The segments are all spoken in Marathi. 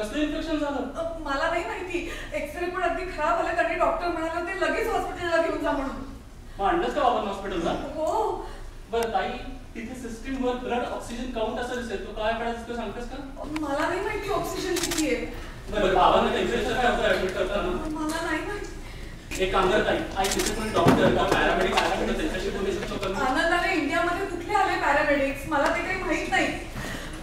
कसलं इन्फेक्शन झालं? मला नाही माहिती. एक्सरे पण अगदी खराब आले आणि डॉक्टर म्हणाले ते लगेच हॉस्पिटलला घेऊन जा म्हणून. मग आणलंच का बाबा हॉस्पिटलला? हो. बरं ताई, तिथे सिस्टीमवर ब्लड ऑक्सिजन काउंट असं दिसेल, तू काय करायचं सांगतेस का? मला नाही माहिती ऑक्सिजन किती आहे. बरं बाबांना टेम्परेचर काय होतं ऍडमिट करताना? मला नाही माहिती. एक काम कर ताई, आई तिथे पण डॉक्टर का पॅरामेडिक त्यांच्याशी बोलू शकतो का? आनंदाने इंडियामध्ये कुठले आले पॅरामेडिक्स? मला ते काही माहित नाही.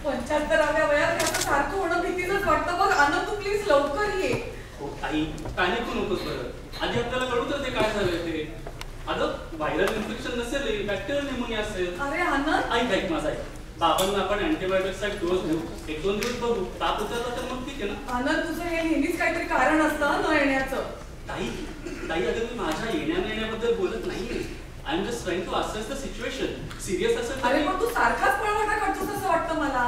75व्या वयात त्याचं सारखं होणं भीतीचंच वाटतं. बघ आनंद, तू प्लीज लवकर ये. हो ताई, पॅनिक करू नकोस बरं. आधी आपल्याला कळू तर ते काय झालंय ते. अगं व्हायरल इन्फेक्शन नसेल, बॅक्टेरियल निमोनिया असेल. अरे आनंद, ऐक माझा ऐक. बाबांना आपण अँटीबायोटिक्सचा डोस देऊ, 1-2 दिवस बघू. ताप उतरला तर मग ठीक आहे ना? आनंद, तुझं हे नेहमीच काहीतरी कारण असतं न येण्याचं. ताई अगं मी माझ्या येण्याबद्दल बोलत नाहीये. I am just trying to assess the situation. Serious असेल तर. अरे पण तू सारखाच पळवाटा करतोस असं वाटतं मला.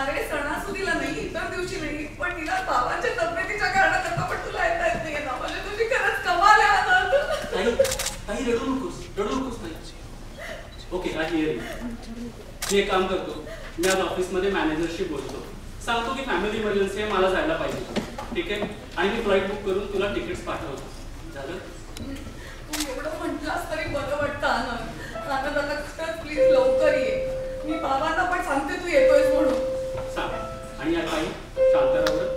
अरे सणासुदीला नाही, इतर दिवशी नाही, पण तिला बाबांच्या तब्येतीच्या कारणाकरता पण तुला येता येत नाहीये ना. म्हणजे तुझी खरंच कमाल आहे आनंद. ताई रडू नकोस ताई. Okay, I hear you. मी एक काम करतो, मी आज ऑफिसमध्ये मॅनेजरशी बोलतो, सांगतो की फॅमिली इमर्जन्सी आहे, मला जायला पाहिजे. ठीक आहे? आणि मी फ्लाईट बुक करून तुला तिकीट्स पाठवतो. झालं? तू एवढं म्हटलास तरी बरं वाटतं आनंद. आनंद आता खरंच प्लीज लवकर ये. मी बाबांना पण सांगते तू येतोयस म्हणून. सांग. आणि या ताई शांत राहा बरं.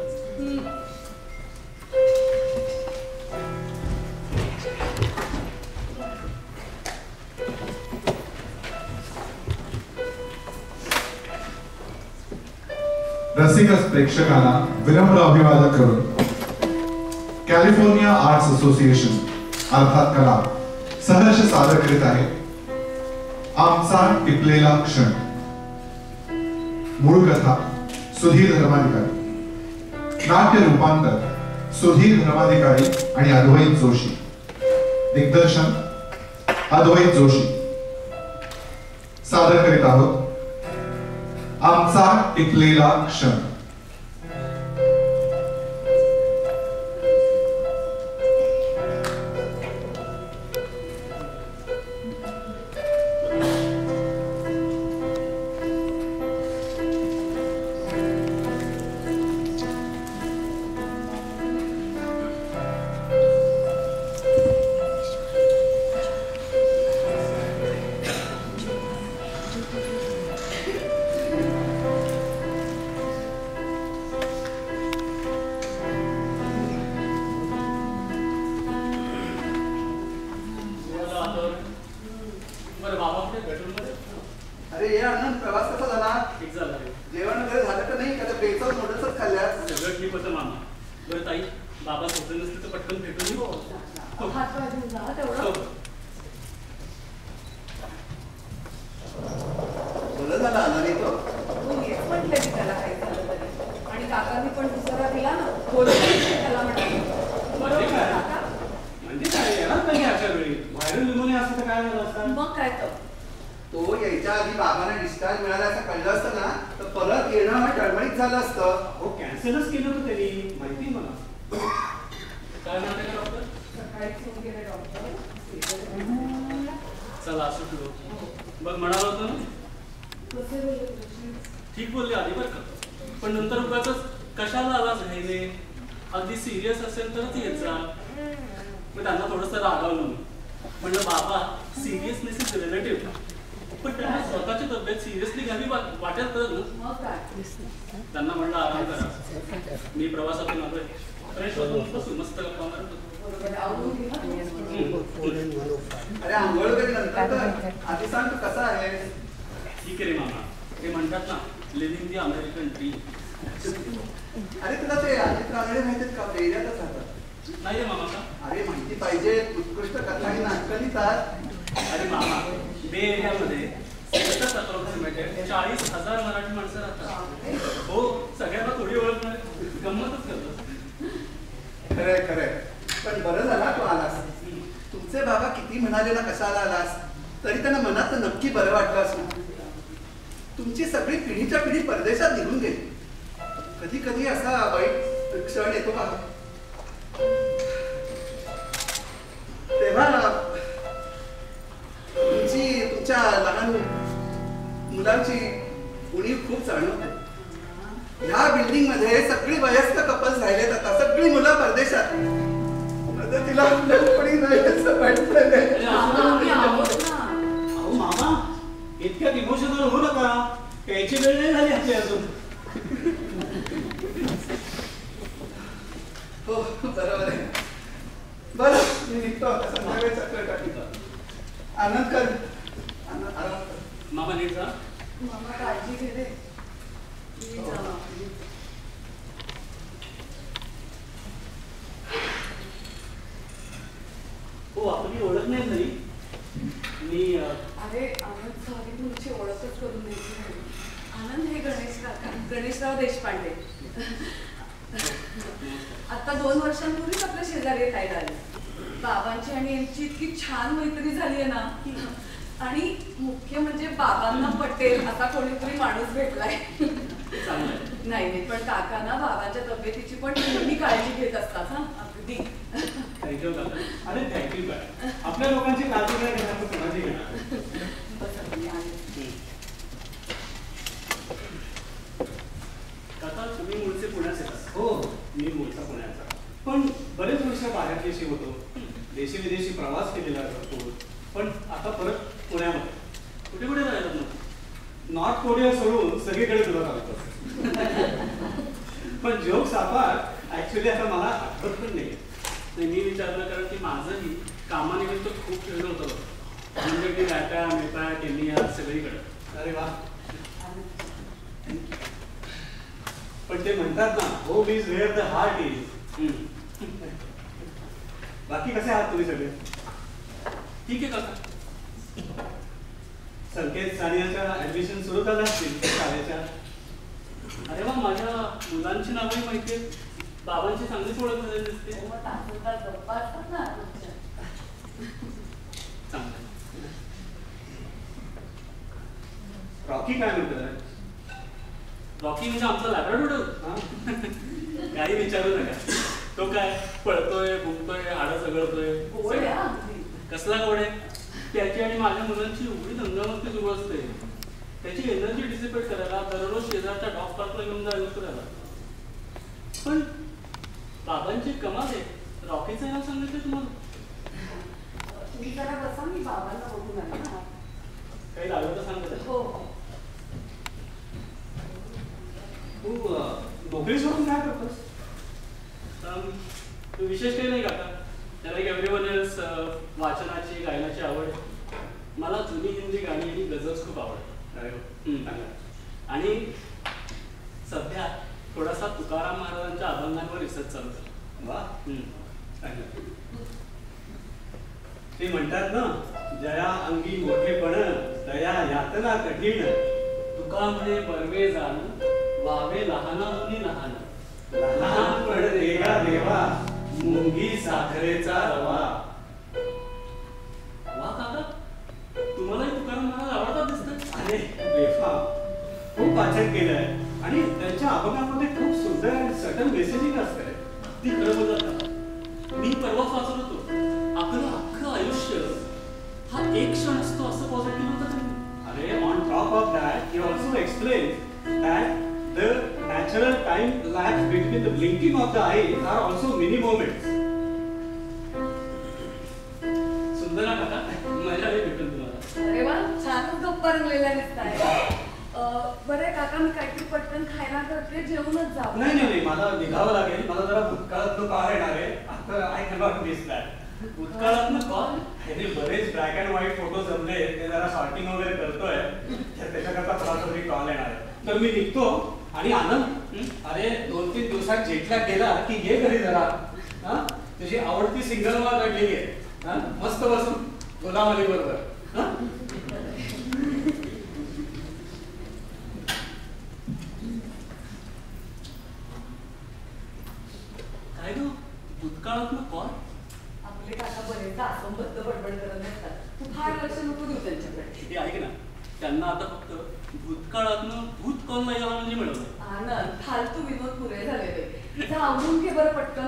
रसिक प्रेक्षकांना विनम्र अभिवादन करून कॅलिफोर्निया आर्ट्स असोसिएशन अर्थात कला सहर्ष सादर करीत आहे आमचा टिपलेला क्षण. मूळ कथा सुधीर धर्माधिकारी, नाट्य रूपांतर सुधीर धर्माधिकारी आणि अद्वैत जोशी, दिग्दर्शन अद्वैत जोशी. सादर करीत आहोत आमचा टिपलेला क्षण. ठीक बोलले आधी बरं का, पण नंतर उगाचच कशाला आवाज घ्यायले, अगदी सिरियस असेल तरच येत जा. मग त्यांना थोडंसं रागावलं, म्हणलं बाबा सिरियसनेस इज रिलेटिव्ह, पण त्यांना स्वतःची तब्येत सिरियसली घ्यावी वाटेल तर ना. त्यांना म्हणलं आराम करा, मी प्रवासातून आलोय, फ्रेश होतो बसून मस्त गप्पा मारतो. अरे आंघोळ कधी नंतर आधी सांग तू कसा आहे. ठीक आहे रे मामा, ते म्हणतात ना लिव्हिंग दी अमेरिकन ड्रीम. अरे तुला ते अजित रांगडे माहिती आहेत का, एरियातच राहतात. नाही रे मामा का? अरे माहिती पाहिजे, उत्कृष्ट कथा आणि नाटकं लिहितात. अरे मामा, बे एरियामध्ये 40,000 मराठी माणसं राहतात. हो, सगळ्यांना थोडी ओळखणार, गंमतच करतो. खरंय खरंय, पण बरं झाला तू आलास. तुमचे बाबा किती म्हणाले ना कशाला आलास, तरी त्यांना मनात नक्की बरं वाटलं असणार. तुमची सगळी पिढीच्या पिढी परदेशात निघून गेली. कधी कधी असा वाईट क्षण येतो का, तेव्हा तुमच्या लहान मुलांची उणीव खूप जाणवते. ह्या बिल्डिंग मध्ये सगळी वयस्क कपल्स राहिलेत आता, सगळी मुलं परदेशात. मदतीला कोणी नाही असं वाटतंय. आम्ही आहोत ना. अहो मामा, इतक्यात इमोशनल होऊ नका. यायची वेळ नाही झाली आपली अजून. हो बरोबर आहे. बरं मी निघतो आता, संध्याकाळी चक्कर टाकीतो. आनंद कर, आनंद आराम कर. मामा नीट जा. मामा काळजी घे रे. प्लीज जा. हो आपली ओळख नाही झाली. मी अरे आनंद सॉरी तुमची ओळखच करून द्यायची नाही. आनंद हे गणेश काका, गणेशराव देशपांडे. आता 2 वर्षांपूर्वीच आपल्या शेजारी राहायला आले. बाबांची आणि यांची इतकी छान मैत्री झाली आहे ना. आणि मुख्य म्हणजे बाबांना पटेल असा कोणीतरी माणूस भेटलाय. चांगलं आहे. नाही पण काकांना बाबांच्या तब्येतीची पण नेहमी काळजी घेत असतात. हा अगदी. थँक्यू काका. अरे थँक्यू काय, आपल्या लोकांची काळजी नाही घेणार तर कोणाची घेणार. बस मी आले. काका तुम्ही मूळचे पुण्याचे का? हो मी मूळचा पुण्याचा, पण बरेच वर्ष बाहेर देशी होतो. देशी विदेशी प्रवास केलेला भरपूर, पण आता परत पुण्यामध्ये. कुठे कुठे राहिलात मग? नॉर्थ कोरिया सोडून सगळीकडे तुला चालतो. पण जोक्स अपार्ट ऍक्च्युली आता मला आठवत पण नाही. मी विचारलं कारण की माझंही कामानिमित्त खूप फिरणं होतं. म्हणजे की रॅप्या मेपा केनिया सगळीकडे. अरे वा. पण ते म्हणतात ना, home is where the heart is. बाकी कसे आहात तुम्ही सगळे? ठीक आहे काका. संकेत सानियाच्या ऍडमिशन सुरू झाल्या असतील शाळेच्या. अरे वा माझ्या मुलांची नावही माहिती आहेत. बाबांची चांगलीच ओळख झालेली दिसते. मग तासभर गप्पा असतात ना तुमच्या. चांगलं. रॉकी काय म्हणतोय? रॉकी म्हणजे आमचा लॅब्राडोर. काही विचारू नका. तो काय पळतोय भुंकतोय हाडं चघळतोय. गोड आहे हा अगदी. कसला गोड आहे. त्याची आणि माझ्या मुलांची एवढी दंगामस्ती सुरू असते. त्याची एनर्जी डिसिपेट करायला दररोज शेजारच्या डॉग पार्कला घेऊन जायला करायला. पण बाबांची कमाल आहे. रॉकीचं नाव सांगितलं तुम्हाला. तुम्ही जरा बसा, मी बाबांना बघून आले ना. काही लागलं तर सांगत. हो तू नोकरी सोडून काय करतोस? विशेष काही नाही काका. त्याला एव्हरीवन एल्स वाचनाची गायनाची आवड. मला जुनी हिंदी गाणी आणि गझल्स खूप आवडतात. अरे आणि सध्या थोडासा तुकाराम महाराजांच्या अभंगांवर रिसर्च चालू आहे. वा. ते म्हणतात ना, जया अंगी मोठेपण दया यातना कठीण. तुका म्हणे बर्वे जाण वावे लहानाहून लहान. लहानपण देगा देवा मुंगी साखरेचा रवा. वा काका तुम्हालाही तुकाराम महाराज आवडतात दिसतात. अरे बेफा, खूप वाचन केलंय आणि त्यांच्या अभंगामध्ये खूप सुंदर आणि सटल मेसेजिंग असते. ती खरं बोलत का? मी परवाच वाचत होतो. आपलं अख्खं आयुष्य हा एक क्षण असतो असं पॉझिटिव्ह होतं तुम्ही. अरे on top of that he also explains that the natural time lapse between the blinking of the eyes are also mini moments. सुंदर आहे काका. मजा येईल भेटून तुम्हाला. अरे वा छानच गप्पा रंगलेल्या दिसताय. बरं काका मी काहीतरी पटकन खायला करते, जेवूनच जाऊ. नाही नाही नाही, मला निघावं लागेल. मला जरा भूतकाळात कॉल येणार आहे. आता आय कॅनॉट मिस दॅट. भूतकाळातनं कॉल. हे बरेच ब्लॅक अँड व्हाईट फोटो जमले, ते जरा शॉर्टिंग वगैरे करतोय. त्याच्याकरता मला तरी कॉल येणार आहे. तर मी निघतो. आणि आनंद, अरे 2-3 दिवसात जेटला गेला की ये घरी जरा. हा तुझी आवडती सिंगल मला काढलेली आहे. मस्त बसून गुलाम अली बरोबर. काय गं भूतकाळातनं कॉल. आपले काका बरेचदा असंबद्ध बडबड करत नसतात. तू फार लक्ष नको देऊ त्यांच्याकडे. हे ऐक ना, त्यांना आता फक्त भूतकाळातनं भूत कॉल नाही आला म्हणजे मिळवलं. आनंद फालतू विनोद पुरे झालेले. जा आवरून घे बरं पटकन.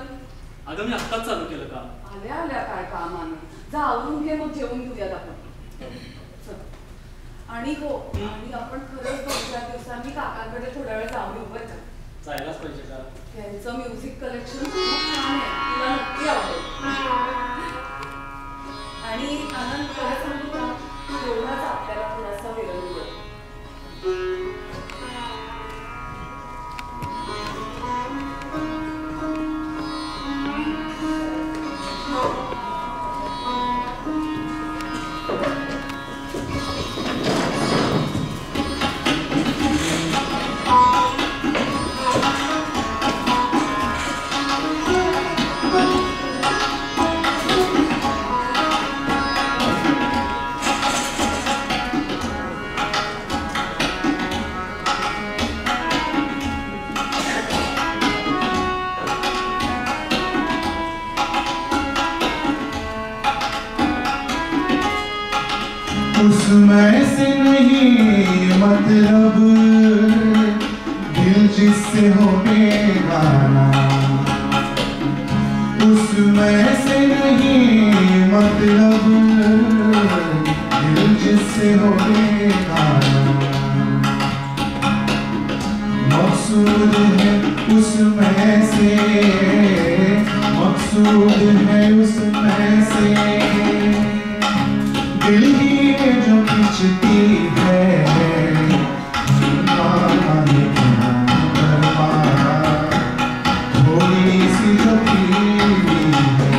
अगं मी आत्ताच चालू केलं का. आल्या आल्या काय काम आनंद. जा आवरून घे, मग जेवून घेऊयात आपण. चल. आणि हो, आणि आपण खरंच 2-4 दिवसांनी काकांकडे थोडा वेळ जाऊन येऊ बरं का. जायलाच पाहिजे का? त्यांचं म्युझिक कलेक्शन खूप छान आहे, तुला नक्की आवडेल. आणि आनंद खरं सांगू का, तू एवढाच आपल्याला थोडासा विरोध कर. उसमें से नहीं मतलब दिल जिससे हो बेगाना, उसमें से नहीं मतलब दिल जिससे हो बेगाना, मकसूद है उसमें से, मकसूद है उसमें से दिल ही जो खिंचती है, थोड़ी सी जो पीली है,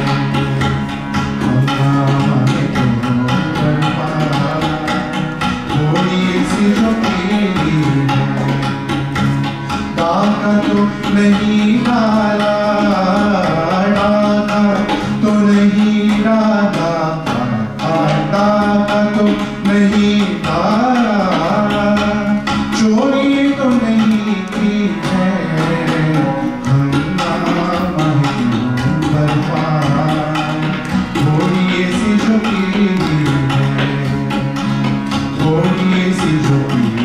थोड़ी सी जो पीली है, डाका तो नहीं डाला, डाका तो नहीं डाला, तो नहीं डाला, चोरी तो नहीं की है, हंगामा बर्बाद, थोड़ी सी जो पीली है, थोड़ी सी जो पीली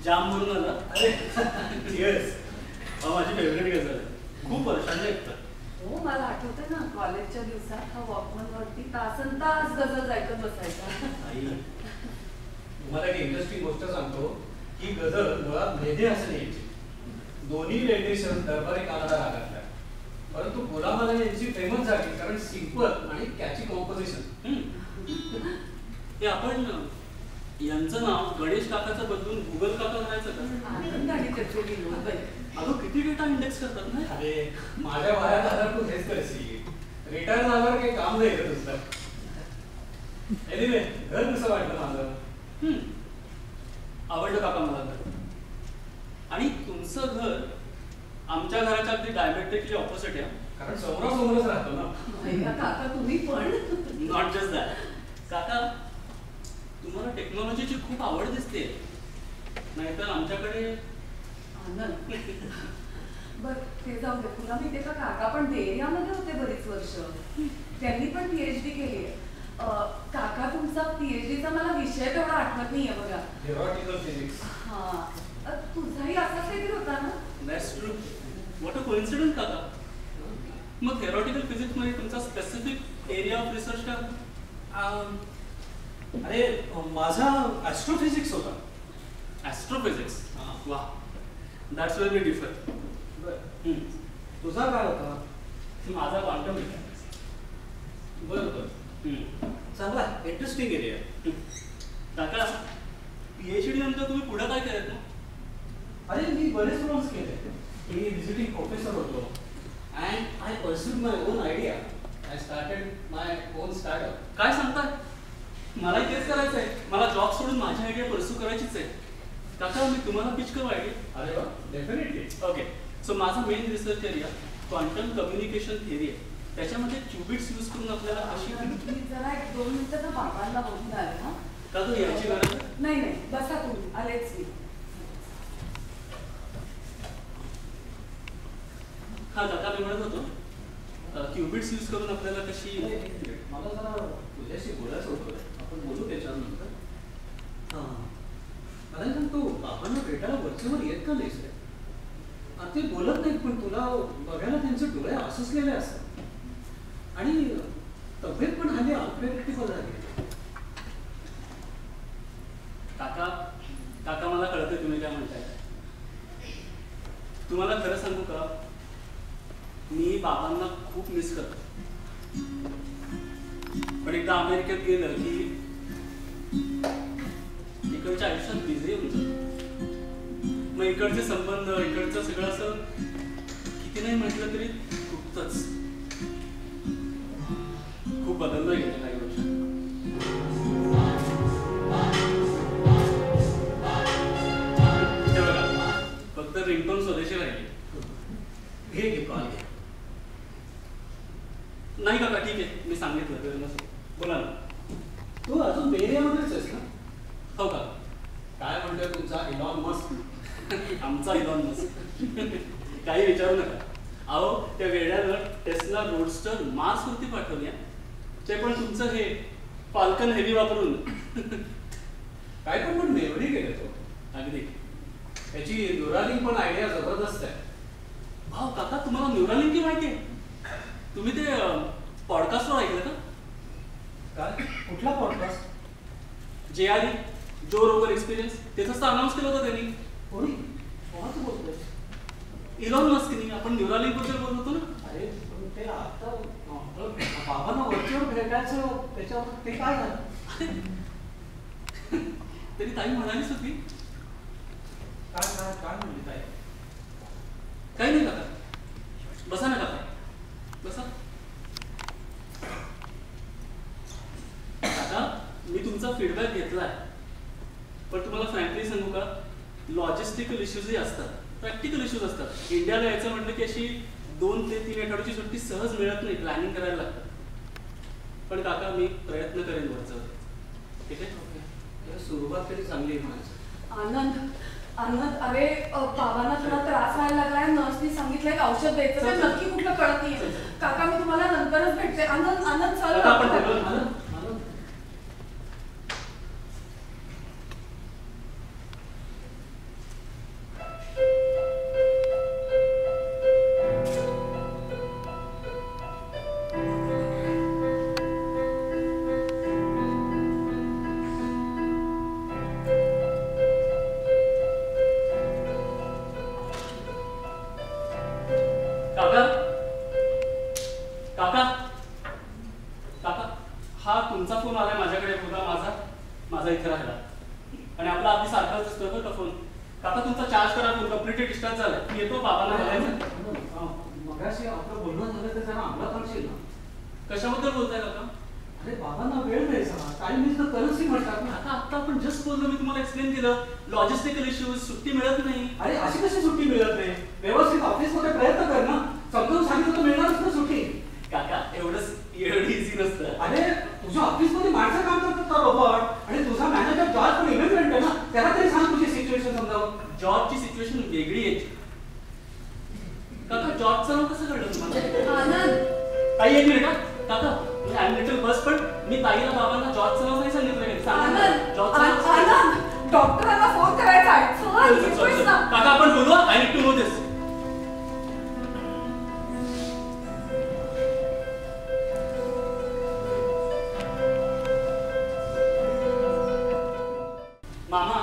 जाम म्हणून आला. अरे येस, माझी फेवरेट गझल आहे, खूप वर्षांनी ऐकतात. हो, मला आठवतं ना कॉलेजच्या दिवसात हा वॉकमन वरती तासन तास गजल ऐकत बसायचा. आई, तुम्हाला एक इंटरेस्टिंग गोष्ट सांगतो की गझल मुळात मेधे असणे दोन्ही लेटेशन दरबारी कानाडा रागातल्या, परंतु गुलाम अली यांची फेमस झाली कारण सिंपल आणि कॅची कॉम्पोजिशन. हे आपण यांचं नाव गणेश काकाचं बदलून गुगल काका करायचं का? आनंद आणि त्याचे विनोद बाई. अगं किती डेटा इंडेक्स करतात ना. अरे माझ्या वयात आधार तू हेच करशील, रिटायर झाल्यावर काही काम नाही येत तुझं. एनिवे, घर कसं वाटलं माझं? आवडलं काका मला घर. आणि तुमचं घर आमच्या घराच्या अगदी डायमेट्रिकली ऑपोजिट आहे, कारण समोरासमोरच राहतो ना. ऐका काका, तुम्ही पण नॉट जस्ट दॅट. काका, तुम्हाला टेक्नॉलॉजीची खूप आवड दिसते, नाहीतर आमच्याकडे. आनंद, बर ते जाऊ दे. तुला माहिती का, काका पण देरियामध्ये होते बरीच वर्ष, त्यांनी पण PhD केली आहे. काका, तुमचा PhDचा मला विषय तेवढा आठवत नाहीये बघा. Theoretical physics. हा, तुझाही असाच काहीतरी होता ना? That's true. What a coincidence काका. मग थेरॉटिकल फिजिक्स मध्ये तुमचा स्पेसिफिक एरिया ऑफ रिसर्च काय? अरे माझा ॲस्ट्रोफिजिक्स होता. ॲस्ट्रोफिजिक्स? वा, दॅट्स वेरी डिफरंट. तुझा काय होता? माझा क्वांटम मेकॅनिक्स. बरोबर, चांगला इंटरेस्टिंग एरिया. काका, PhD नंतर तुम्ही पुढे काय केलं ना? अरे मी बरेच रोल्स केले. मी व्हिजिटिंग प्रोफेसर होतो and I pursued my own idea. I started my own startup. काय सांगताय? मलाही तेच करायचं आहे. मला जॉब सोडून माझी आयडिया परस्यू करायचीच आहे. काका, मी तुम्हाला पिच करू आयडिया? अरे वा, डेफिनेटली. ओके, सो माझा main research area quantum communication theory आहे. त्याच्यामध्ये क्युबिट्स यूज करून आपल्याला अशी. मी जरा 1-2 मिनिटं ना बाबांना बघून आले. हा, का तू यायची गरज आहे? नाही नाही, बसा तुम्ही, आलेच मी. हा काका, मी म्हणत होतो क्युबिट्स यूज करून आपल्याला कशी. मला जरा तुझ्याशी बोलायचं होतं, आपण बोलू त्याच्यानंतर. हां, मला सांग, तू बाबांना भेटायला वरचेवर येत का नाहीस रे? ते बोलत नाहीत पण तुला बघायला त्यांचे डोळे आसुसलेले असतात आणि तब्येत पण हल्ली अनप्रेडिक्टेबल झाली. काका काका मला कळतंय तुम्ही काय म्हणताय. तुम्हाला खरं सांगू का, मी बाबांना खूप मिस करतो. पण एकदा अमेरिकेत गेलं की इकडच्या आयुष्यात बिझी होऊन जातो. मग इकडचे संबंध, इकडचं सगळं असं किती नाही म्हटलं तरी खूपच खूप बदललं गेलं काही वर्षात. फक्त रिंगटोन स्वदेशी राहिली. घे कॉल घे. नाही काका ठीक आहे, मी सांगितलं वेळ नसेल. बोला ना. तू अजून बे एरियामध्येच आहेस ना? हो का? काय म्हणतोय तुमचा इलॉन मस्क? आमचा इलॉन मस्क काही विचारू नका. अहो त्या वेड्यानं टेस्ला रोडस्टर मार्सवरती पाठवल्या, ते पण तुमचं हे फाल्कन हेवी वापरून. काय पण मेमरी गेले तो. अगदी. त्याची न्यूरालिंक पण आयडिया जबरदस्त आहे. भाऊ काका तुम्हाला न्यूरालिंक की माहिती आहे? तुम्ही ते पॉडकास्टवर ऐकलं का? काय? कुठला पॉडकास्ट? JRE जो रोगर एक्सपिरियन्स, त्याचं अनाऊन्स केलं होतं त्यांनी. कोणी? कोणाचं बोलतोय? इलॉन मस्कनी. आपण न्यूरालिंक बद्दल बोलत होतो ना. अरे पण ते आता बाबांना वरचेवर भेटायचं त्याच्यावर ते काय झालं? तरी ताई म्हणालीच होती. काय काय काय म्हणली ताई? काही नाही काका, बसा ना काका, बसा. काका मी तुमचा फीडबॅक घेतलाय, पण तुम्हाला फ्रँकली सांगू का, लॉजिस्टिकल इश्यूजही असतात, प्रॅक्टिकल इश्यूज असतात. इंडियाला यायचं म्हटलं की अशी 2 ते 3 आठवड्याची सुट्टी सहज मिळत नाही, प्लॅनिंग करायला लागतं. पण काका मी प्रयत्न करेन वरचं. ठीक आहे? सुरुवात तरी चांगली आहे म्हणायचं. आनंद आनंद अरे बाबांना थोडा त्रास व्हायला लागलाय, नर्सनी सांगितलंय औषध द्यायचं, ते नक्की कुठलं कळत नाहीये. काका मी तुम्हाला नंतरच भेटते. आनंद आनंद चल. काका, आपण बोलू. आनंद काका काका काका हा तुमचा फोन आलाय माझ्याकडे. बघा माझा इथे राहिला आणि आपला अगदी सारखाच दिसतोय बरं का फोन. काका तुमचा चार्ज करा, फोन कम्प्लीटली डिस्चार्ज झालाय. येतो बाबांना बघायचं. मगाशी आपलं बोलणं झालं तर जरा अंमलात आणशील ना? कशाबद्दल बोलताय काका? अरे बाबांना वेळ द्यायचा, टाइम मिस तर करन्सी म्हणतात ना. आता आपण जस्ट बोललो, मी तुम्हाला एक्सप्लेन केलं. लॉजिस्टिकल इश्यूज, सुट्टी मिळत नाही. अरे अशी कशी सुट्टी मिळत नाही? व्यवस्थित ऑफिसमध्ये प्रयत्न कर ना. समजून सांगितलं तर मिळणारच ना सुट्टी. काका एवढी इझी नसतं. अरे तुझ्या ऑफिसमध्ये माणसं काम करतात का रोबोट? आणि तुझा मॅनेजर जॉर्ज पण इमिग्रंट आहे ना, त्याला तरी सांग तुझी सिच्युएशन समजावं. जॉबची सिच्युएशन वेगळी आहे काका. जॉबचं नाव कसं कळलं तुम्हाला? आनंद ताई एक मिनिट. काका लिटल बस, पण मी ताईला बाबांना जॉबचं नाव नाही सांगितलं. आनंद जॉबचं आनंद डॉक्टरांना फोन करायचा आहे. चल, येतोयस ना? काका आपण बोलू. आय नीड टू नो दिस. मामा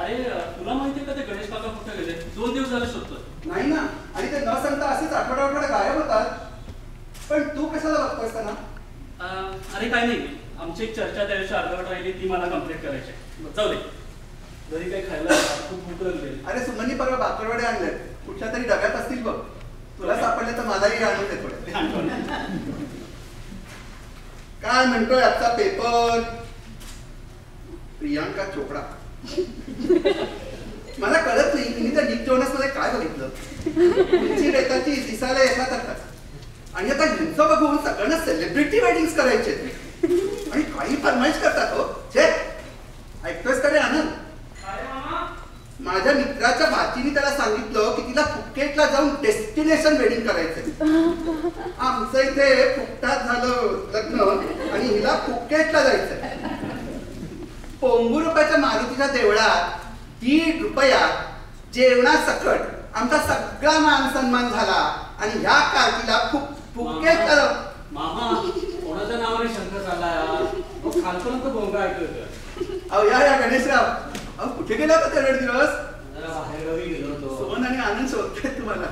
अरे तुला माहितीये का ते गणेश काका कुठे गेले? 2 दिवस झाले शोधतोय. नाही ना, आणि ते न सांगता असेच आठवडा गायब होतात. पण तू कशाला बघतोस त्यांना? अरे काय नाही, आमची एक चर्चा त्या दिवशी अर्धवट राहिली, ती मला कंप्लीट करायची. जाऊ दे, घरी काही खायला खूप भूक लागली. अरे सुमननी परवा बाकरवडे आणले, कुठल्या तरी डब्यात असतील बघ. तुला सापडले तर मलाही आणून दे थोडे. काय म्हणतोय आजचा पेपर? प्रियांका चोपडा. मला कळत नाही तिने त्या निक जोनस मध्ये काय बघितलं. उंची रेताची दिसायला येतात आता, आणि आता ह्यांचं बघून सगळ्यांना सेलिब्रिटी वेडिंग्स करायचे आणि काही फरमाईश करतात. हो छे, ऐकतोयस का रे आनंद? माझ्या मित्राच्या भाचीने त्याला सांगितलं की तिला फुकेटला जाऊन डेस्टिनेशन वेडिंग करायचंय. आमचं इथे फुकटात झालं लग्न आणि हिला फुकेटला जायचंय. पोंबुरुपाच्या मारुतीच्या देवळात ₹1.5 जेवणासकट आमचा सगळा मान सन्मान झाला आणि ह्या कार्टीला खूप फुके मामा कोणाच्या नावाने शंख झाला खालपर्यंत बोंगा ऐकत अहो या गणेशराव, अहो कुठे गेला होता तेवढे दिवस? जरा बाहेरगावी गेलो होतो. सोहन आणि आनंद शोधतायत तुम्हाला.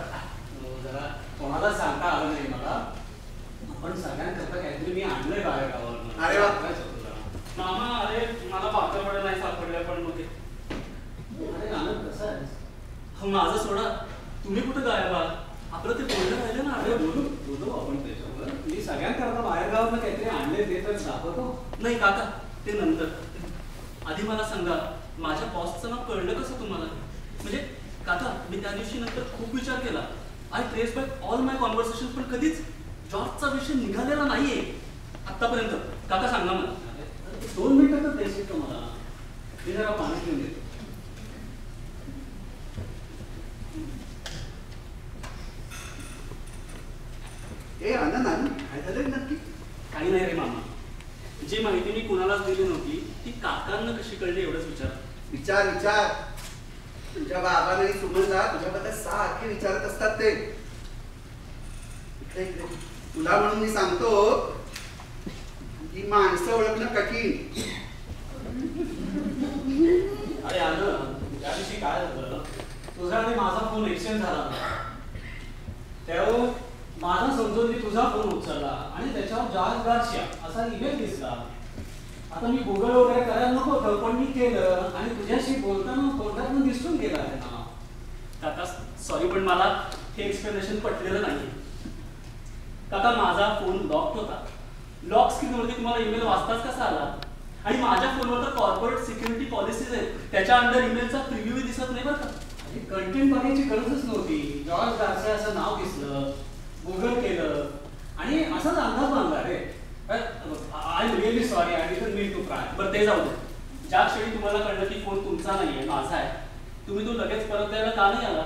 जरा कोणाला सांगता आलं नाही मला. आपण सगळ्यांकरता काहीतरी मी आणलंय बाहेर गावावर. अरे वा. मामा अरे मला बाकरवड्या नाही सापडल्या पण मग अरे आनंद कसा आहे? माझं सोडा, तुम्ही कुठं गायब आहात? आपलं ते बोलणं राहिलं ना. अरे बोलू आपण त्याच्यावर. मी सगळ्यांकरता बाहेर गावात काहीतरी आणले ते तर दाखवतो. नाही काका, ते नंतर. आधी मला सांगा, माझ्या बॉसचं नाव कळलं कसं तुम्हाला? म्हणजे काका, मी त्या दिवशी नंतर खूप विचार केला. I trace back all my conversation, पण कधीच जॉबचा विषय निघालेला नाहीये आतापर्यंत. काका सांगा मला. 2 मिनिटं तर द्यायची का मला? मी जरा पाणी पिऊन देतो. ए आनंद काय झालं नक्की? काही नाही रे मामा. जी माहिती मी कुणालाच दिली नव्हती ती काकांना कशी कळली एवढंच विचार. विचार तुझ्या बाबांना आणि सुमनला तुझ्याबद्दल सारखे विचारत असतात ते. इकडे तुला म्हणून मी सांगतो की माणसं ओळखणं कठीण. अरे आनंद, त्या दिवशी काय झालं, तुझा आणि माझा फोन एक्सचेंज झाला ना. त्यावर माझा समजून मी तुझा फोन उचलला आणि त्याच्यावर जॉर्ज गार्शिया असा ईमेल दिसला. आता मी गुगल वगैरे करायला नको होतं, पण मी केलं आणि तुझ्याशी बोलताना तोंडातून दिसून गेला आहे ना. काका सॉरी, पण मला हे एक्सप्लेनेशन पटलेलं नाही. काका माझा फोन लॉक होता. लॉक स्क्रीनवरती तुम्हाला ईमेल वाचताच कसा आला? आणि माझ्या फोनवर तर कॉर्पोरेट सिक्युरिटी पॉलिसीज आहेत, त्याच्या अंडर ईमेलचा प्रिव्ह्यू दिसत नाही बरं का. कंटेंट बघायची गरजच नव्हती. जॉर्ज गार्सिया असं नाव दिसलं, गुगल केलं आणि असाच अंदाज बांधला रे. I am really sorry, I didn't mean to try. बरं ते जाऊ दे. ज्या क्षणी तुम्हाला कळलं की फोन तुमचा नाहीये, माझा आहे, तुम्ही तो लगेच परत द्यायला का नाही आला?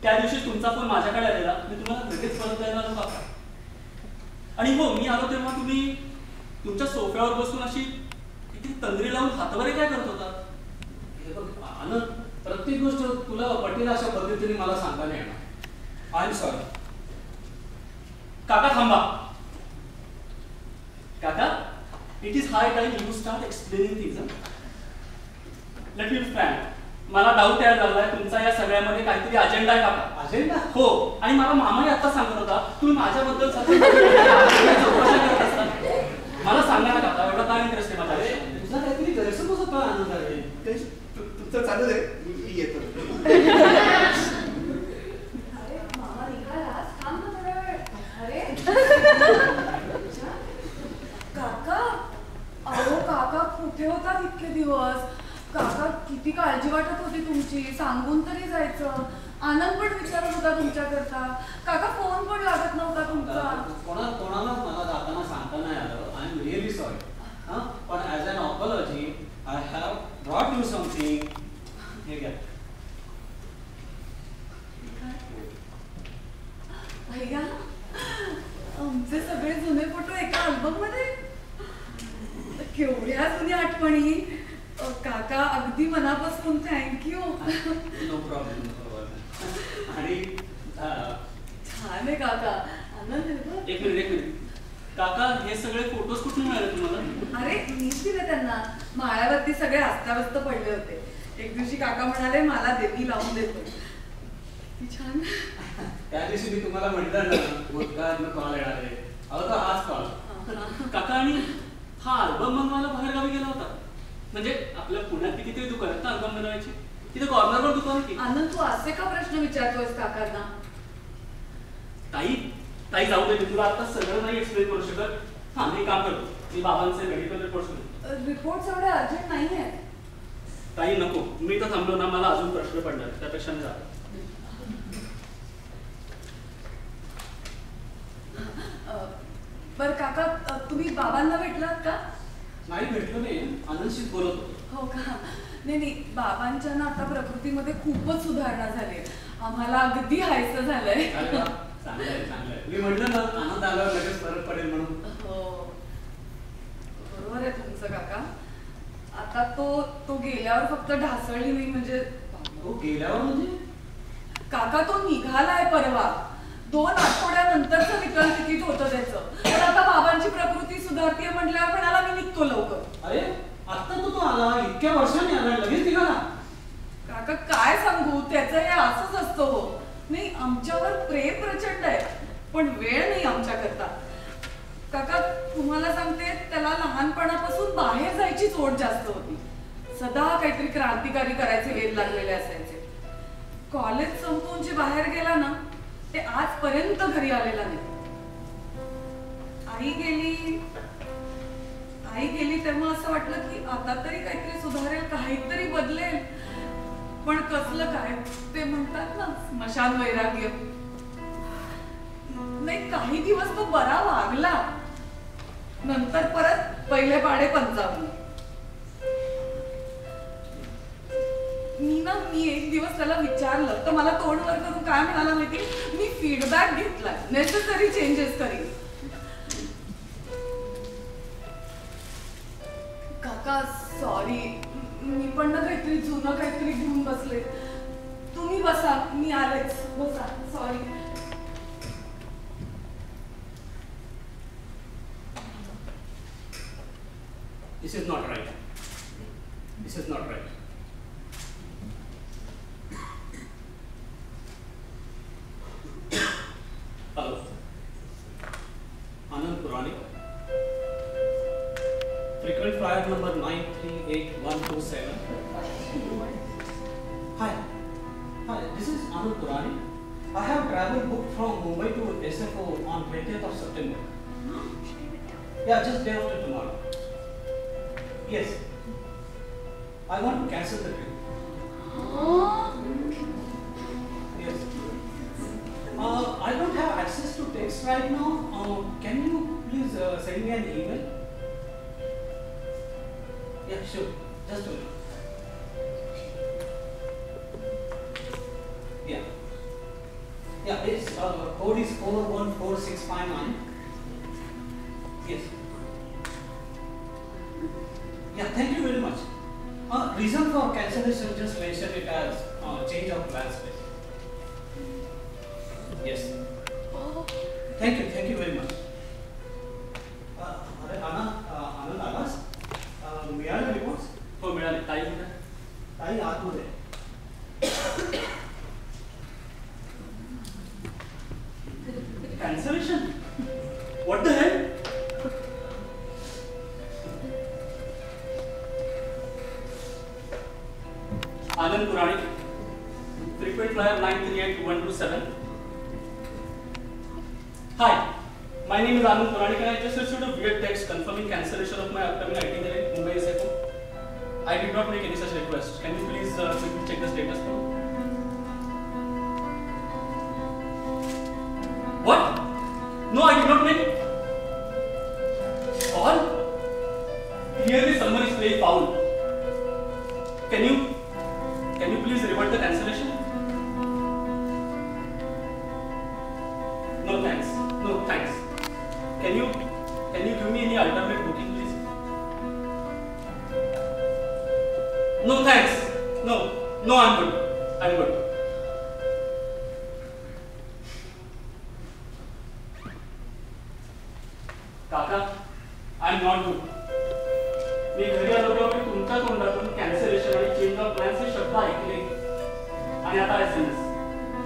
त्या दिवशी तुमचा फोन माझ्याकडे आलेला, मी तुम्हाला लगेच परत द्यायला आलो का? आणि हो, मी आलो तेव्हा तुम्ही तुमच्या सोफ्यावर बसून अशी किती तंद्री लावून हातवारे काय करत होता? आनंद, प्रत्येक गोष्ट तुला पटेल अशा पद्धतीने मला सांगायला येणार. I am sorry. काका थांबा. काका, it is hi time you start explaining things. Let me frank, मला डाऊट तयार झालाय तुमचा या सगळ्यामध्ये काहीतरी अजेंडा आहे काका. अजेंडा? हो. आणि मला मामाही आता सांगत होता तुम्ही माझ्याबद्दल चौकशा करत असता. मला सांगा ना काका, एवढा काय इंटरेस्ट आहे माझ्याकडे? तुझा काहीतरी गैरसमज होता आनंद आहे. तुमचं चालू आहे, मी येतो. अरे मामा निघालास, थांब ना थोडा वेळ. अरे काका, अहो काका कुठे होतात इतके दिवस? काका किती काळजी वाटत होती तुमची, सांगून तरी जायचं. आनंद पण विचारत होता तुमच्याकरता. काका फोन पण लागत नव्हता तुमचा. कोणालाच मला जाताना सांगता नाही आलं. I am really sorry. पण as an apology I have brought you something. हे घ्या. भैया, आमचे सगळे जुने फोटो एका अल्बम मध्ये. केवढ्या जुन्या आठवणी. काका अगदी मनापासून थँक्यू. No problem. आणि छान आहे काका. आनंद आहे बघ. एक मिनिट. काका हे सगळे फोटोज कुठून मिळाले तुम्हाला? अरे मीच दिले त्यांना. माळ्यावरती सगळे अस्ताव्यस्त पडले होते. एक दिवशी काका म्हणाले मला दे, मी लावून देतो. किती छान. त्या दिवशी मी तुम्हाला म्हटलं ना कॉल येणार आहे. अहो तर हाच कॉल. काका, आणि हा अल्बम बनवायला बाहेर गावी गेला होता? म्हणजे आपल्या पुण्यात किती दुकान आहेत ना अल्बम बनवायची? तिथे कॉर्नरवर दुकान की? आनंद, तू असे का प्रश्न विचारतोयस काकांना? ताई जाऊ दे, मी तुला आता सगळं नाही एक्सप्लेन करू शकत. हा, मी काम करतो. मी बाबांचे मेडिकल रिपोर्ट्स रिपोर्ट्स एवढे अर्जंट नाही आहेत. ताई नको, मी तर थांबलो ना, मला अजून प्रश्न पडणार, त्यापेक्षा मी जातो. बरं काका, तुम्ही बाबांना भेटलात का? नाही भेटलो नाही. आनंदशीच बोलत होतो. हो का? नाही, बाबांच्या ना आता प्रकृतीमध्ये खूपच सुधारणा झाली. आम्हाला अगदी हायचं झालंय. चांगलंय. मी म्हटलं ना आनंद आल्यावर लगेच फरक पडेल म्हणून. हो, बरोबर आहे तुमचं काका. आता तो गेल्यावर फक्त ढासळली नाही म्हणजे तो गेल्यावर म्हणजे काका तो निघालाय परवा 2 आठवड्यानंतरचं रिटर्न तिकीट होतं त्याचं. तर आता बाबांची प्रकृती सुधारतीये म्हटल्यावर म्हणाला मी निघतो लवकर. अरे आता तो आला, इतक्या वर्षांनी आला, लगेच निघाला. काका काय सांगू, त्याचं हे असंच असतं हो. नाही, आमच्यावर प्रेम प्रचंड आहे पण वेळ नाही आमच्याकरता. काका तुम्हाला सांगते, त्याला लहानपणापासून बाहेर जायचीच ओढ जास्त होती. सदा काहीतरी क्रांतिकारी करायचे वेध लागलेले असायचे. कॉलेज संपवून जे बाहेर गेला ना ते आजपर्यंत घरी आलेला नाही. आई गेली तेव्हा असं वाटलं की आता तरी काहीतरी सुधारेल, काहीतरी बदलेल. पण कसलं काय, ते म्हणतात ना स्मशान वैराग्य. नाही, काही दिवस तो बरा वागला, नंतर परत पहिले पाडे 55. मी एक दिवस त्याला विचारलं तर मला तोंड वर करून काय म्हणाला माहिती, मी फीडबॅक घेतलाय, नेसेसरी चेंजेस करीन. काका सॉरी, मी पण ना काहीतरी जुनं काहीतरी घेऊन बसले. तुम्ही बसा, मी आलेच. बसा. Sorry. This is not right. This is not right. Hello. Anand Puranik. Frequent flyer number 938127. Hi. Hi, this is Anand Puranik. I have travel booked from Mumbai to SFO on 20th of September. Yeah, just day after tomorrow. Yes. I want to cancel the trip. Yes. I don't have access to text right now. Can you please send me an email? Yeah, sure. Just a minute. Yeah. Yeah, its code is 414659. Yes. Yeah, thank you very much. Reason for cancellation, just mention it as change of plans, please. Yes. Thank you very much. अरे आनंद आलास? मिळाले रिपोर्ट्स? हो मिळाले. ताई कुठे? ताई आतमध्ये. Cancellation? What the hell? Anand Puranik, frequent flyer 938127. Hi, my name is Anand Puranik and I just received a weird text confirming cancellation of my upcoming itinerary in Mumbai SFO. I did not make any such request. Can you please quickly check the status for me? What? No, I did not make it. All? Clearly someone is playing foul. Can you please revert the cancellation? No thanks. No thanks. Can you give me any alternate booking, please? No thanks. No, I'm good. काका, I'm not good. मी घरी आलो तेव्हा मी तुमच्या तोंडातून कॅन्सलेशन आणि चेंज ऑफ प्लॅन्स हे शब्द ऐकले आणि आता SMS.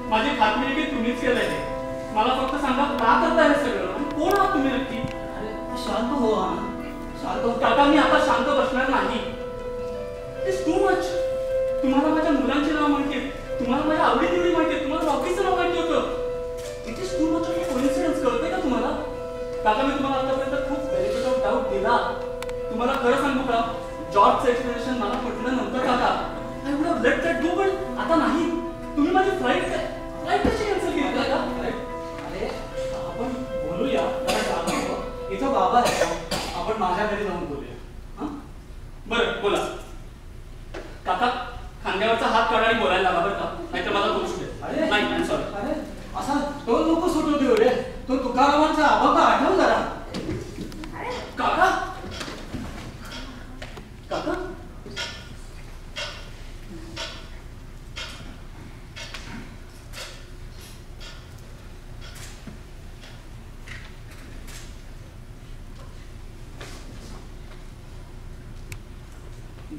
माझी खात्री आहे की तुम्हीच केलंय हे. मला फक्त सांगा का करताय हे सगळं आणि कोण आहात तुम्ही नक्की? अरे शांत हो शांत हो. काका मी आता शांत बसणार नाही. It's too much. तुम्हाला माझ्या मुलांची नाव माहिती आहे, तुम्हाला माझ्या आवडीनिवडी माहिती आहे, तुम्हाला रॉकीचं नाव माहिती होतं. It is too much of a coincidence. कळतंय का तुम्हाला? काका मी तुम्हाला आतापर्यंत खूप बेनिफिट ऑफ डाऊट दिला. तुम्हाला खरं सांगू का, जॉबचं एक्सप्लेनेशन मला पटलं नव्हतं काका. I would have let that go, पण आता नाही. तुम्ही माझी फ्लाईट कशी कॅन्सल केली काका? अरे आपण बोलूया. इथं बाबा आहे, आपण माझ्या घरी जाऊन बोलूया. बरं बोला काका. खांद्यावरचा हात काढा आणि बोलायला लागा बरं का, नाहीतर मला दोष दे. अरे नाही सॉरी. अरे असा तो नको सुटू देऊ रे. तो तुकारामांचा अभंग आठवून जरा. काका काका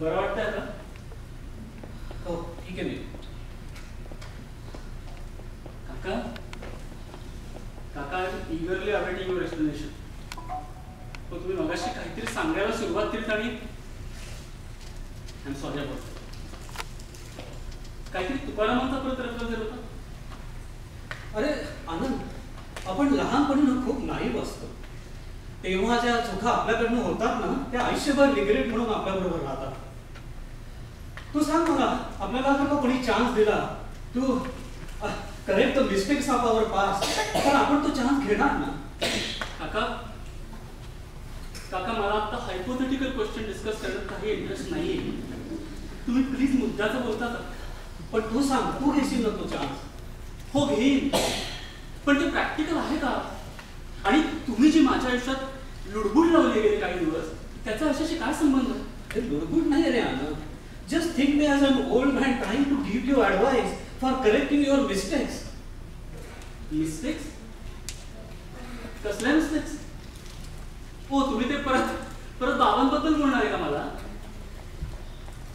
बरं वाटतंय आता? हो ठीक आहे मी. काका काका I am eagerly awaiting your explanation. पण तुम्ही मगाशी काहीतरी सांगायला सुरुवात केली आणि आय एम सॉरी अबाउट. काहीतरी तुकारामांचा परत रेफरन्स होता. अरे आनंद, आपण लहानपणी ना खूप नाईव असतो. तेव्हा ज्या चुका आपल्याकडनं होतात ना त्या आयुष्यभर रिग्रेट म्हणून आपल्याबरोबर राहतात. तू सांग मला, आपल्याला जर का कोणी चान्स दिला to correct the mistakes of our past, तर आपण तो चान्स घेणार ना? काका काका मला आता हायपोथेटिकल क्वेश्चन डिस्कस करण्यात काही इंटरेस्ट नाहीये. तुम्ही प्लीज मुद्द्याचं बोलता का? पण तू सांग, तू घेशील ना तो चान्स? हो घेईन, पण ते प्रॅक्टिकल आहे का? आणि तुम्ही जी माझ्या आयुष्यात लुडबुड लावली गेले काही दिवस, त्याचा अशाशी काय संबंध? हे लुडबुड नाही रे Anand. Just think me as an old man trying to give you advice for correcting your mistakes. Mistakes? कसल्या मिस्टेक्स? हो तुम्ही ते परत परत बाबांबद्दल बोलणार आहे का मला?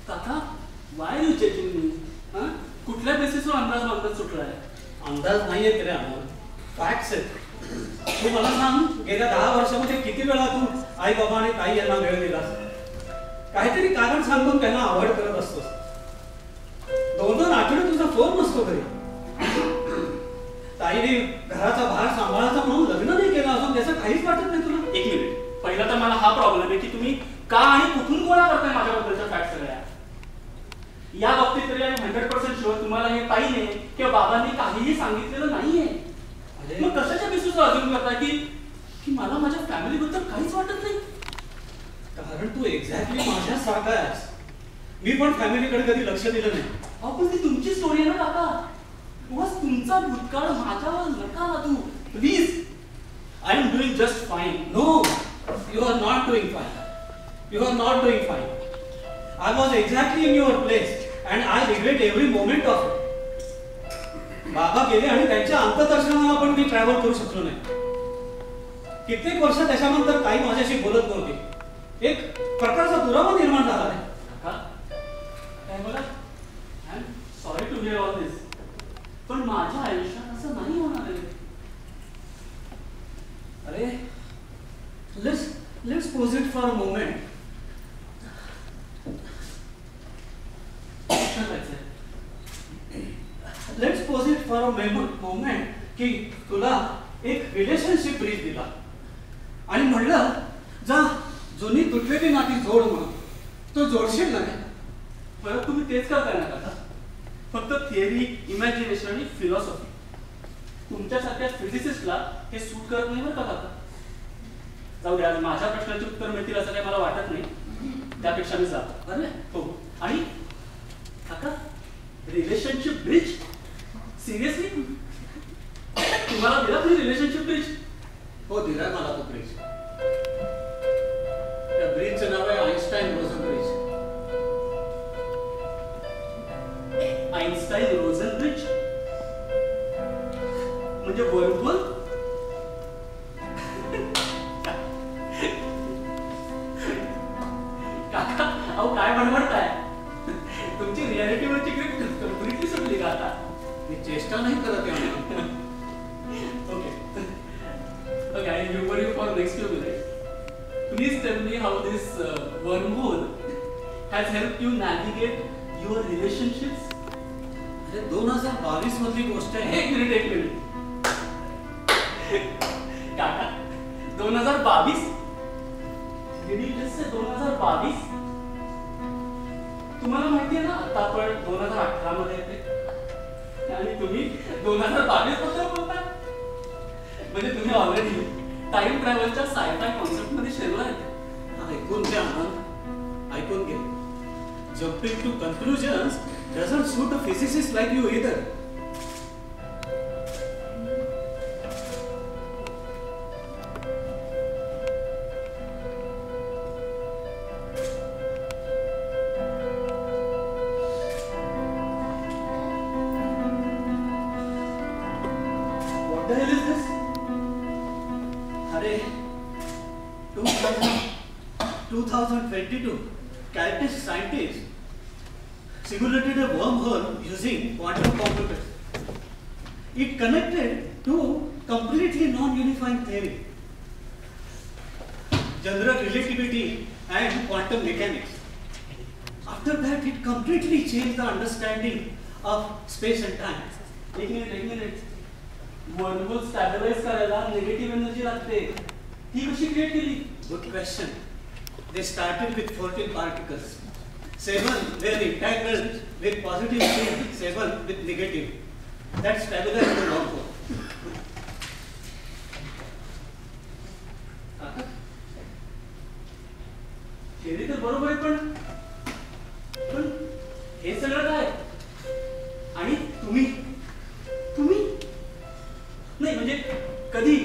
काका वाय यू चेकिंग मी? कुठल्या बेसिसवर अंदाज बांधत सुटलाय? अंदाज नाहीये रे आनंद, फॅक्ट्स आहेत. तू मला सांग, गेल्या 10 वर्षामध्ये किती वेळा तू आई बाबा आणि ताई यांना वेळ दिलास? काहीतरी कारण सांगून त्यांना अवॉइड करत असतोस. 2-2 आठवडे तुझा फोन नसतो घरी. ताईने घराचा भार सांभाळायचा म्हणून लग्न नाही केलं असून त्याचं काहीच वाटत नाही तुला? एक मिनिट, पहिला तर मला हा प्रॉब्लेम आहे की तुम्ही का आणि कुठून गोळा करताय माझ्याबद्दलच्या फॅक्ट सगळ्या. या बाबतीत तरी आम्ही 100% शुअर तुम्हाला हे ताईने किंवा बाबांनी काहीही सांगितलेलं नाहीये. मग कशाच्या बेसिसवर अजून करताय की मला माझ्या फॅमिलीबद्दल काहीच वाटत नाही? कारण तू एक्झॅक्टली माझ्यासारखा आहेस. मी पण फॅमिलीकडे कधी लक्ष दिलं नाही. पण ती तुमची स्टोरी आहे ना काका. बस तुमचा भूतकाळ माझ्यावर नका ना तू please. I am doing just fine. No, you are not doing fine. You are not doing fine. I was exactly in your place and I regret every moment of it. बाबा गेले आणि त्यांच्या अंतदर्शनाला पण मी ट्रॅव्हल करू शकलो नाही. कित्येक वर्ष त्याच्यानंतर काही माझ्याशी बोलत नव्हती. एक प्रकारचा दुरावा निर्माण झाला नाही. काका काय बोला? I am sorry to hear all this, पण माझ्या आयुष्यात असं नाही होणार आहे. अरे let's pause it for a moment. Let's pause it for a moment की तुला एक रिलेशनशिप ब्रीज दिला आणि म्हणलं जा जुनी तुटलेली नाती जोड म्हणून. तो जोडशील ना? परत तुम्ही तेच का करणार आता? फक्त थिअरी, इमॅजिनेशन आणि फिलॉसॉफी. तुमच्यासारख्या फिजिसिस्टला हे सूट करत नाही बरं का काका. जाऊ द्या, माझ्या प्रश्नाचे उत्तर मिळतील असं काही मला वाटत नाही. त्यापेक्षा मी जातो. अरे हो. आणि काका रिलेशनशिप ब्रिज? सिरियसली तुम्हाला दिला तुम्ही रिलेशनशिप ब्रिज? हो दिलाय मला तो ब्रिज. त्या ब्रिजचं नाव आहे आईन्स्टाईन रोझन ब्रिज. आईन्स्टाईन रोझन ब्रिज म्हणजे वर्महोल? काका अहो काय बडबडताय? तुमची रियालिटीवरची ग्रीप कम्प्लिटली सुटली का आता? मी चेष्टा नाही करत आहे. Okay. Okay, I humor you for next 2 minutes. Please tell me how this wormhole has helped you navigate your relationships. अरे 2022 मधली गोष्ट आहे. एक मिनिट. काका 2022? Did you just say 2022? तुम्हाला माहिती आहे ना आता आपण 2018 मध्ये येते आणि तुम्ही 2022 बद्दल बोलताय. म्हणजे तुम्ही ऑलरेडी टाइम ट्रॅव्हलच्या सायफाय कॉन्सेप्ट मध्ये शिरलाय. ऐकून घे आनंद, ऐकून घे. Jumping to conclusions doesn't suit a physicist like you either. What the hell is this? अरे 2022 Caltech scientists simulated a wormhole using quantum computers. It connected to completely non-unifying theory, general relativity and quantum mechanics. After that, it completely changed the understanding of space and time. एक मिनिट वर्महोल स्टॅबिलाइज करायला निगेटिव्ह एनर्जी लागते, ती कशी क्रिएट केली? Good question. They started with 14 particles. 7 were entangled with positive spin, 7 with negative. That stabilized the wormhole. Theory तर बरोबर आहे, पण हे सगळं काय? आणि तुम्ही नाही म्हणजे कधी,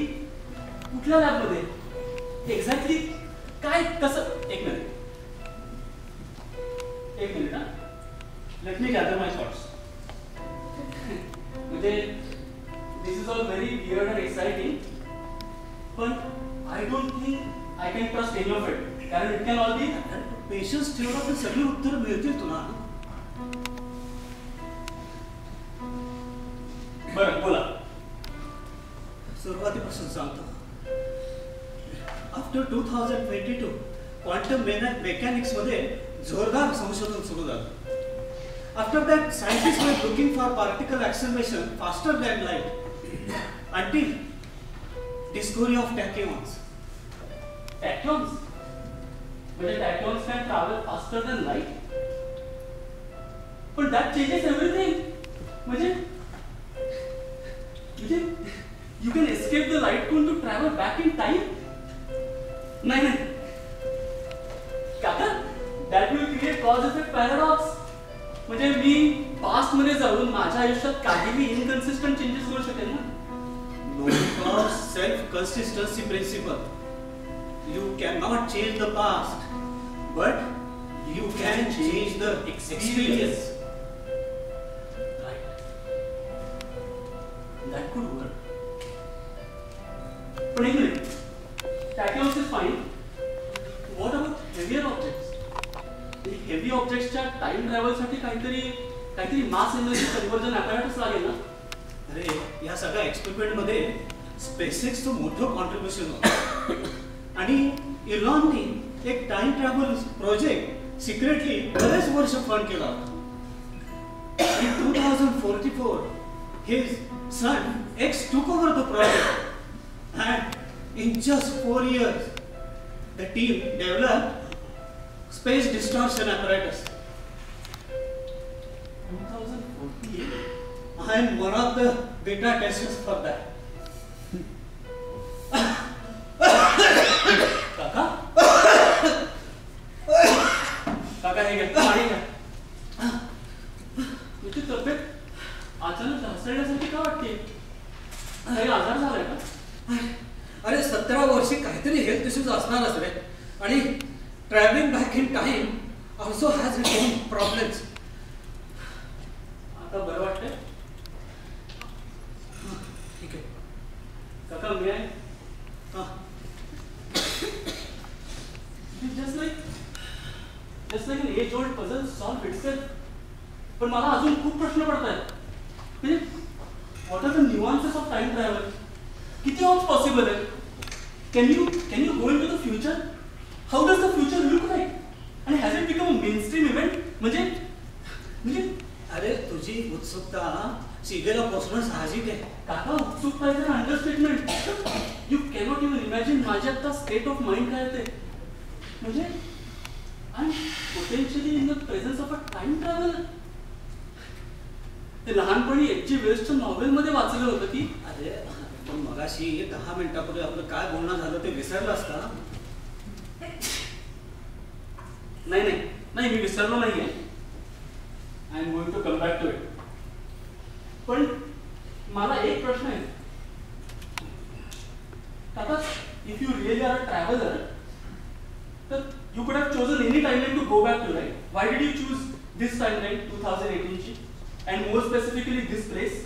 कुठल्या लॅबमध्ये, एक्झॅक्टली काय, कसं? एक मिनिट हा, let me gather my thoughts. म्हणजे this is all very weird and exciting, पण I don't think I can trust any of it, कारण it can all be. Patience ठेवला तर सगळी उत्तर मिळतील तुला. बरं बोला. सुरुवातीपासून सांगतो. आफ्टर 2022 क्वांटम मेकॅनिक्स मध्ये जोरदार संशोधन सुरू झालं. After that scientist were looking for particle acceleration faster than light until discovery of tachyons. Tachyons म्हणजे tachyons can travel faster than light, पण दॅट चेंजेस एव्हरीथिंग. म्हणजे you can escape the light cone to travel back in time? नाही काका, that will create cause effect paradox. म्हणजे मी पास्ट मध्ये जाऊन माझ्या आयुष्यात काहीही इनकन्सिस्टंट चेंजेस करू शकेल ना? No, because self-consistency principle. You cannot change the past, but you can change the experience. Right. That could work. पण एक minute, tachyons is fine. What about heavier objects? Heavy ऑब्जेक्ट्सच्या टाइम ट्रॅव्हलसाठी काहीतरी मास एनर्जी कन्व्हर्जन ॲपॅरेटस लागेल ना? अरे या सगळ्या एक्सपेरिमेंट मध्ये स्पेसएक्सचं मोठं कॉन्ट्रीब्युशन होतं. आणि इलॉननी एक टाइम ट्रॅव्हल प्रोजेक्ट सिक्रेटली बरेच वर्ष फंड केला होता. In 2044, his son X took over the project. And in just 4 years, the team developed space distortion apparatus. 2048? I am one of the beta testers for that. काका काका हे घ्या, पाणी घ्या. तुझी तब्येत अचानक ढासळण्यासारखी का वाटते? काही आजार झालाय का? अरे 17 वर्षी काहीतरी हेल्थ इश्यूज असणारच रे. आणि travelling back in time also has its own problems. आता बरं वाटतंय? ठीक आहे काका मी आहे. Just like an age-old puzzle solve itself. पण मला अजून खूप प्रश्न पडतायत. म्हणजे what are the nuances of time travel? किती hours possible आहे? Can you go into the future? How does the future look like? And has it become a mainstream event? म्हणजे अरे तुझी उत्सुकता शिगेला पोचणं साहजिक आहे. काका उत्सुकता आहे तर understatement. You cannot even imagine माझी आता स्टेट ऑफ माइंड काय ते. म्हणजे I am potentially in the presence of a time travel. ते लहानपणी एच.जी. वेल्सच्या नॉव्हेलमध्ये वाचलं होतं की. अरे पण मगाशी 10 मिनिटापूर्वी आपलं काय बोलणं झालं ते विसरलास का? नाही मी विसरलो नाहीये. I am going to come back to it. पण मला एक प्रश्न आहे काका, if you really are a traveller तर you could have chosen any timeline to go back to, right? Why did you choose this timeline 2018 ची and more specifically this place?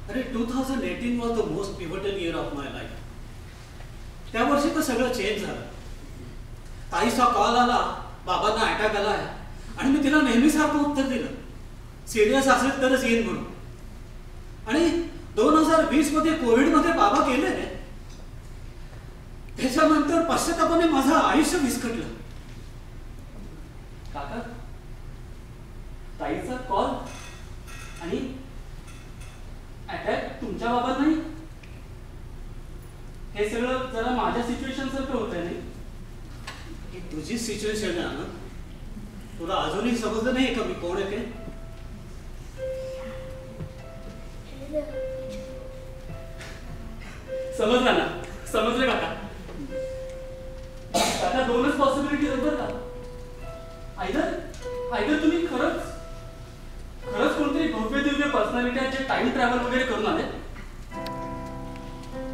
अरे 2018 was the most pivotal year of my life. त्या वर्षी तर सगळं चेंज झालं. ताईचा कॉल आला, बाबांना अटॅक आला आहे. आणि मी तिला नेहमीसारखं उत्तर दिलं, सिरियस असेल तरच येईन म्हणून. आणि 2020 मध्ये कोविडमध्ये बाबा गेले. त्याच्यानंतर पश्चातापाने माझं आयुष्य विस्कटलं. काका, ताईचा कॉल आणि अटॅक तुमच्या बाबात नाही. हे सगळं जरा माझ्या सिच्युएशन सारखं होत आहे. नाही ही तुझी सिच्युएशन आहे ना. तुला अजूनही समजलं नाही का मी कोण आहे ते? समजलं ना, समजलं काका. काका दोनच पॉसिबिलिटी आहेत बरं का. आयदर तुम्ही खरंच कोणतरी भव्य दिव्य पर्सनॅलिटी आहे जे टाइम ट्रॅव्हल वगैरे करून आले,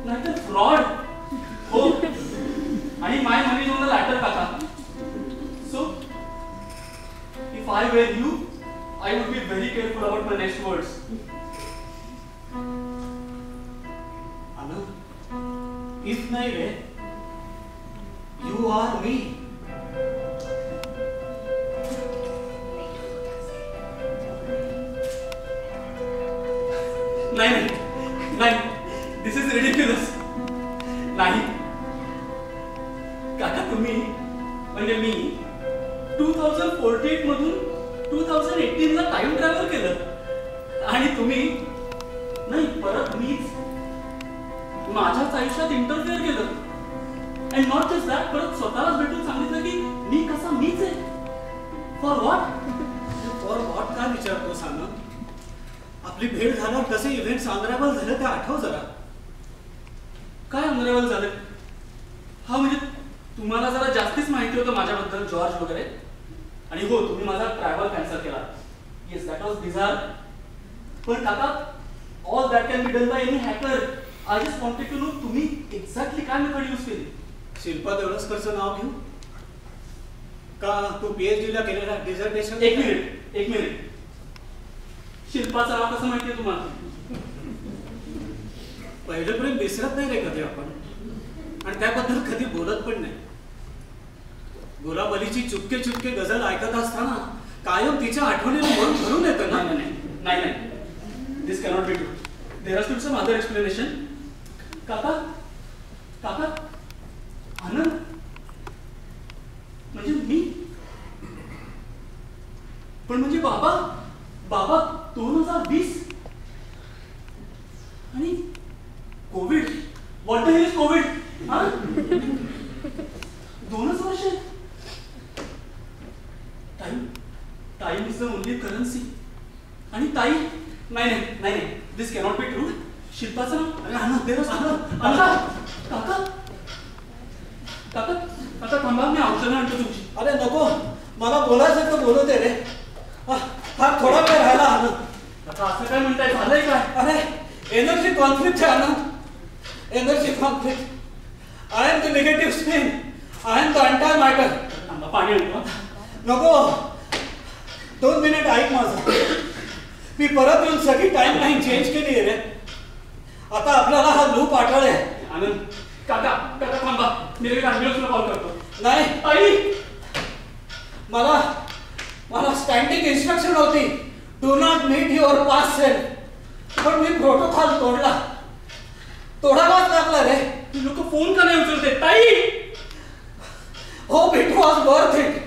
नाहीतर फ्रॉड. हो, आणि my money on the latter काका. So if I were you, I would be very careful about my next words. If नाही रे, यू आर मी. नाही, दिस इज रिडिक्युलस. नाही काका, तुम्ही म्हणजे मी 2048 मधून 2018 ला टाइम ट्रॅव्हल केलं आणि तुम्ही नाही, परत मीच माझ्याच आयुष्यात इंटरफेअर केलं. अँड नॉट जस्ट दॅट, परत स्वतःलाच भेटून सांगितलं की मी कसा मीच आहे. फॉर व्हॉट काय विचारतो सांग. आपली भेट झाल्यावर कसे इव्हेंट्स अनरेबल झाले ते आठव जरा. काय अनरेबल झाले? हा म्हणजे तुम्हाला जरा जास्तीच माहिती होतं माझ्याबद्दल, जॉर्ज वगैरे. आणि हो, तुम्ही माझा ट्रॅव्हल कॅन्सल केला. Yes, that was bizarre. पण काका, all that can be done by any hacker. I just wanted to know तुम्ही एक्झॅक्टली काय मेथड यूज केली. शिल्पा देवळसकरचं नाव घेऊ का? तू PhD ला केलेला डिझर्टेशन. एक मिनिट. शिल्पाचं नाव कसं माहितीये तुम्हाला? पहिलं प्रेम विसरत नाही रे कधी आपण, आणि त्याबद्दल कधी बोलत पण नाही. गुलाब अलीची चुपके चुपके गझल ऐकत असताना कायम तिच्या आठवणीला मन भरून येतं ना. नाही, this cannot be true. There has to be some other explanation. काका, आनंद म्हणजे मी, पण म्हणजे बाबा 2020 आणि COVID. What the hell is COVID? 2च वर्ष. Time is the only currency. आणि ताई, नाही, दिस कॅनॉट बी ट्रू. शिल्पाचं नाव, अरे आनंद, काका थांबा, मी औषधं आणतो तुमची. अरे नको, मला बोलायचं तर बोलू दे रे. हा थोडा वेळ राहिला आनंद. आता असं काय म्हणताय, झालंय काय? अरे एनर्जी कॉन्फ्लिक्ट आहे Anand, energy conflict. I am the negative spin, I am the antimatter. थांबा, पाणी आणतो. नको, 2 मिनिट ऐक माझं. मी परत येऊन सगळी टाइम लाईन चेंज केली रे. आता आपल्याला हा लूप आठवले. आनंद, काका थांबा, मी लगेच ॲम्ब्युलन्सला कॉल करतो. नाही ताई, मला स्टँडिंग इन्स्ट्रक्शन होती, do not meet your past self. पण मी प्रोटोकॉल तोडावाच लागला रे. लोक फोन का नाही उचलते? ताई, hope it was worth it.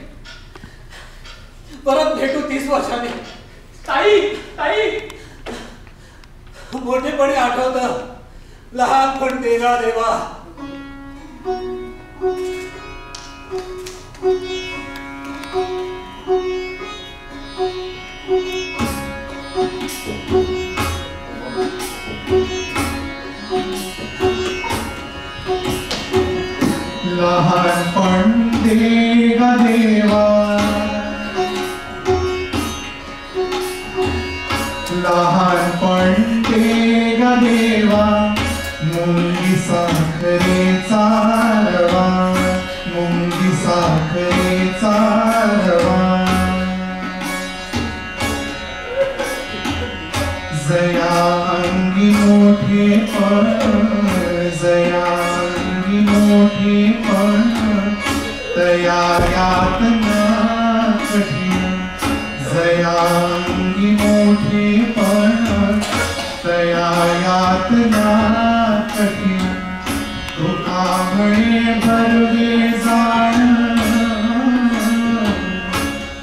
परत भेटू 30 वर्षांनी. ताई, मोठेपणी आठवतं, लहानपण देगा देवा. लहानपण देगा देवा, लहानपण देगा देवा. मुंगी साखरेचा रवा, मुंगी साखरेचा रवा. जया अंगी मोठेपण, जया अंगी मोठेपण. तया यातना घातला कठी तुका म्हणे भरवे जाण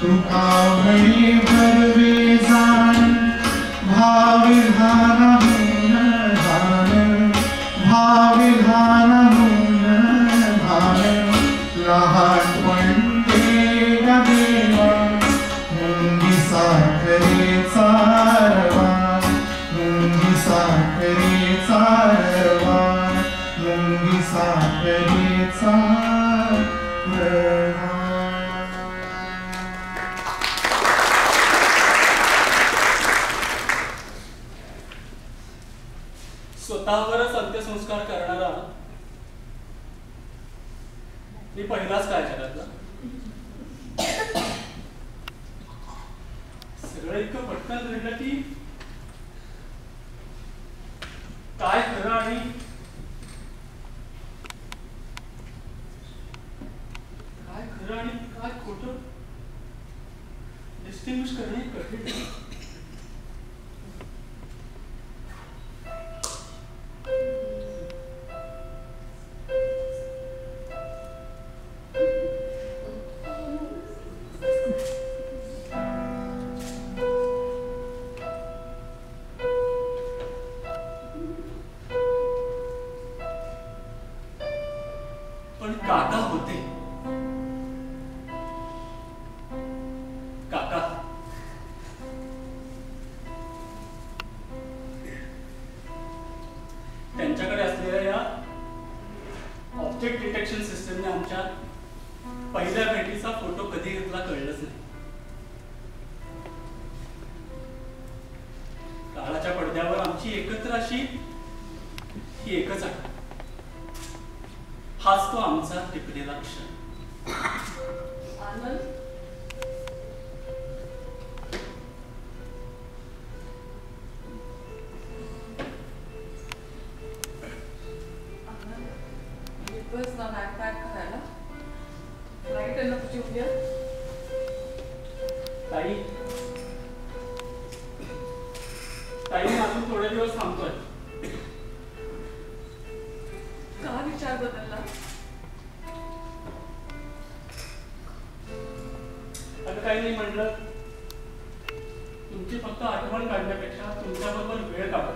तुका म्हणे भरवे जाण भाविधान भाविधान भान लहानपण देवा देवा मुंगी साखरे चारवा मुंगी साखरे चारवा मुंगी साखरे चारवा. स्वतःवरच अंत्यसंस्कार करणारा मी पहिलाच काय जगातला. सगळं इतकं पटकन घडलं की काय खरं आणि काय खोटं डिस्टिंग्विश करणे कठीण. पण काका होते. काका त्यांच्याकडे असलेल्या या ऑब्जेक्ट डिटेक्शन सिस्टमने आमच्या पहिल्या भेटीचा फोटो कधी घेतला कळलंच नाही. काळाच्या पडद्यावर आमची एकत्र अशी ही एकच आहे. हाच तो आमचा टिपलेला क्षण. आनंद येतोयस ना बॅग पॅक करायला? फ्लाईट आहे ना तुझी उद्या? ताई मी अजून थोडे दिवस थांबतोय. का विचार बदलला? अगं काही नाही म्हटलं, तुमची फक्त आठवण काढण्यापेक्षा तुमच्याबरोबर वेळ काढा.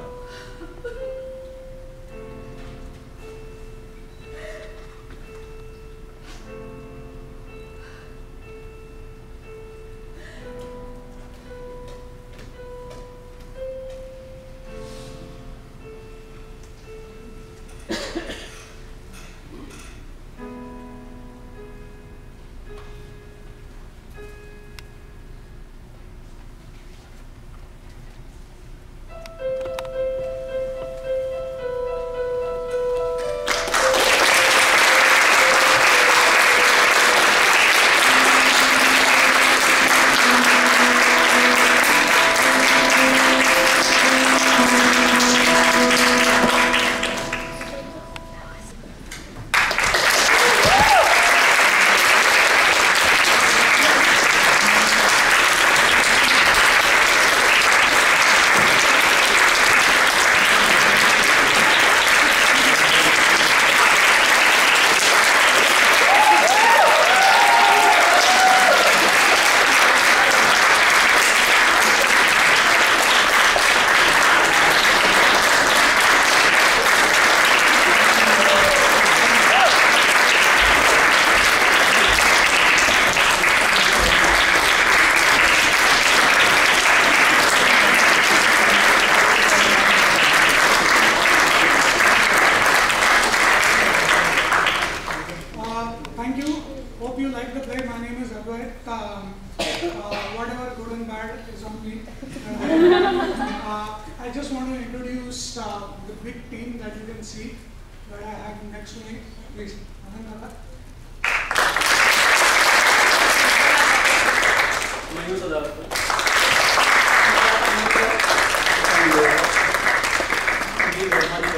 Whatever good and bad is on me. I just want to introduce the big team that you can see that I have next to me. Please, Anand. Thank you.